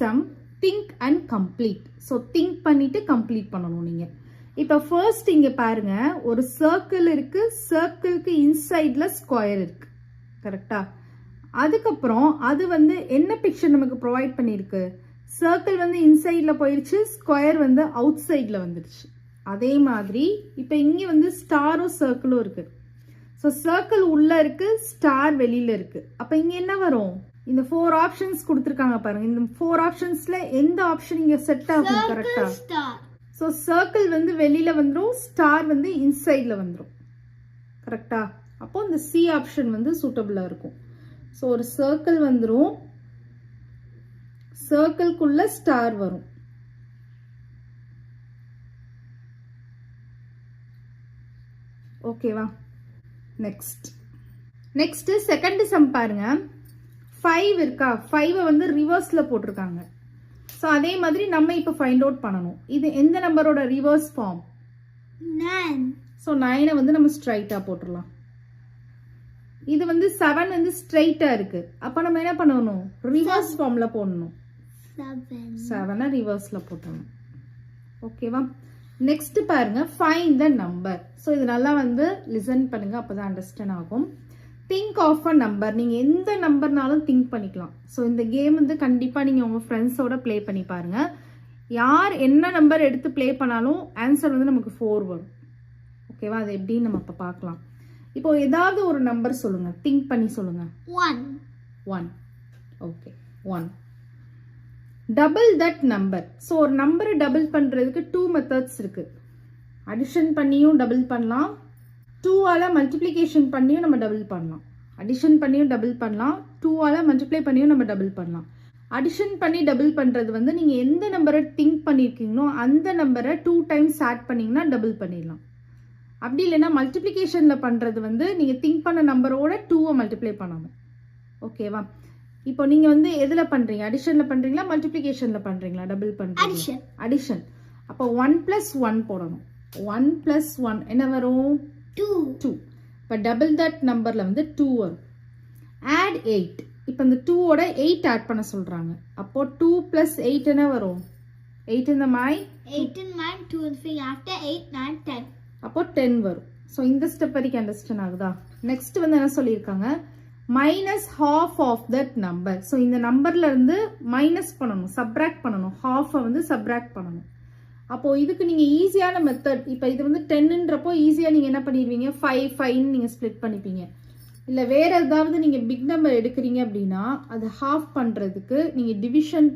sum, think and complete. So think பண்ணிட்டு complete பண்ணணும் நீங்க. இப்போ first இங்க பாருங்க, ஒரு circle இருக்கு, circleக்கு இன்சைட்ல ஸ்கொயர் இருக்கு, கரெக்டா? அதுக்கப்புறம் அது வந்து என்ன பிக்சர் நமக்கு ப்ரொவைட் பண்ணியிருக்கு, சர்க்கிள் வந்து இன்சைட்ல போயிருச்சு, ஸ்கொயர் வந்து அவுட் சைட்ல வந்துடுச்சு. அதே மாதிரி இப்போ இங்கே வந்து ஸ்டாரும் சர்க்கிளும் இருக்கு. ஸோ சர்க்கிள் உள்ள இருக்கு, ஸ்டார் வெளியில இருக்கு. அப்போ இங்கே என்ன வரும், இந்த 4 ஆப்ஷன்ஸ் கொடுத்துருக்காங்க பாருங்க. இந்த 4 ஆப்ஷன்ஸ்ல எந்த ஆப்ஷன் இங்க செட் ஆகும், கரெக்டா? ஸோ சர்க்கிள் வந்து வெளியில வந்துடும், ஸ்டார் வந்து இன்சைட்ல வந்துடும், கரெக்டா? அப்போ இந்த சி ஆப்ஷன் வந்து சூட்டபிளா இருக்கும். ஸோ ஒரு சர்க்கிள் வந்துடும், சர்க்கிள்குள்ள ஸ்டார் வரும். ஓகேவா? நெக்ஸ்ட் செகண்ட் சம் பாருங்க. 5 இருக்கா, 5 வந்து ரிவர்ஸ்ல போட்டிருக்காங்க. ஸோ அதே மாதிரி நம்ம இப்போ ஃபைண்ட் அவுட் பண்ணணும். இது எந்த நம்பரோட ரிவர்ஸ் ஃபார்ம்? 9. ஸோ 9 வந்து நம்ம ஸ்ட்ரைட்டா போட்டுடலாம். இது வந்து 7 வந்து ஸ்ட்ரைட்டா இருக்கு. அப்ப நம்ம என்ன பண்ணணும், ரிவர்ஸ் ஃபார்ம்ல போடணும். 7 ரிவர்ஸ்ல போட்டணும். ஓகேவா? நெக்ஸ்ட் பாருங்க, ஃபைண்ட் த நம்பர். ஸோ இது நல்லா வந்து லிசன் பண்ணுங்க, அப்பதான் அண்டர்ஸ்டாண்ட் ஆகும். Think of a number. நீங்க எந்த நம்பர்னாலும் திங்க் பண்ணிக்கலாம். ஸோ இந்த கேம் வந்து கண்டிப்பா நீங்க உங்க ஃப்ரெண்ட்ஸோட ப்ளே பண்ணி பாருங்க. யார் என்ன நம்பர் எடுத்து ப்ளே பண்ணாலும் ஆன்சர் வந்து நமக்கு 4 வரும். ஓகேவா? அது எப்படின்னு நம்ம இப்போ பார்க்கலாம். இப்போ ஏதாவது ஒரு நம்பர் சொல்லுங்க, திங்க் பண்ணி சொல்லுங்க. 1. Okay, 1. Double that number. So ஒரு நம்பரை டபுள் பண்றதுக்கு 2 மெத்தட்ஸ் இருக்கு. அடிஷன் பண்ணியும் டபுள் பண்ணலாம், 2ஆல மல்டிப்ளிகேஷன் பண்ணியும் நம்ம டபுள் பண்ணலாம். அடிஷன் பண்ணியும் டபுள் பண்ணலாம், 2ஆல மல்டிப்ளை பண்ணியும் நம்ம டபுள் பண்ணலாம். அடிஷன் பண்ணி டபுள் பண்றது வந்து நீங்க எந்த நம்பரை திங்க் பண்ணிருக்கீங்களோ அந்த நம்பரை 2 டைம்ஸ் ஆட் பண்ணீங்கன்னா டபுள் பண்ணிடலாம். அப்படி இல்லைன்னா மல்டிப்ளிகேஷன்ல பண்றது வந்து நீங்க திங்க் பண்ண நம்பரோட 2 மல்டிப்ளை பண்ணணும். ஓகேவா? இப்போ நீங்க வந்து எதுல பண்றீங்க, அடிஷன்ல பண்றீங்களா மல்டிப்ளிகேஷன்ல பண்றீங்களா? டபுள் பண்றீங்க, அடிஷன். அப்போ 1 + 1 போடணும். 1 + 1 என்ன வரும்? 2. இப்போ டபுள் தட் நம்பர்ல வந்து 2 வரும். ஆட் 8. இப்போ இந்த 2ஓட 8 ஆட் பண்ண சொல்றாங்க. அப்போ 2 + 8 என்ன வரும்? 8 in the mind, 8 in mind, 2 in 3, after 8, 9, 10. அப்போ 10 வரும். ஸோ இந்த ஸ்டெப் வரைக்கும் அண்டர்ஸ்டாண்ட் ஆகுதா? நெக்ஸ்ட் வந்து என்ன சொல்லியிருக்காங்க, minus half of that number. So இந்த நம்பர்ல இருந்து மைனஸ் பண்ணணும், சப்ராக்ட் பண்ணணும், ஹாஃபை வந்து சப்ராக்ட் பண்ணணும். அப்போ இதுக்கு நீங்க ஈஸியான மெத்தட், இப்போ இது வந்து 10ன்றப்போ ஈஸியா நீங்க என்ன பண்ணிடுவீங்க, 5 நீங்க ஸ்ப்ளிட் பண்ணிப்பீங்க. இல்ல வேற ஏதாவது நீங்க பிக் நம்பர் எடுக்கிறீங்க அப்படின்னா அது ஹாஃப் பண்றதுக்கு நீங்க டிவிஷன்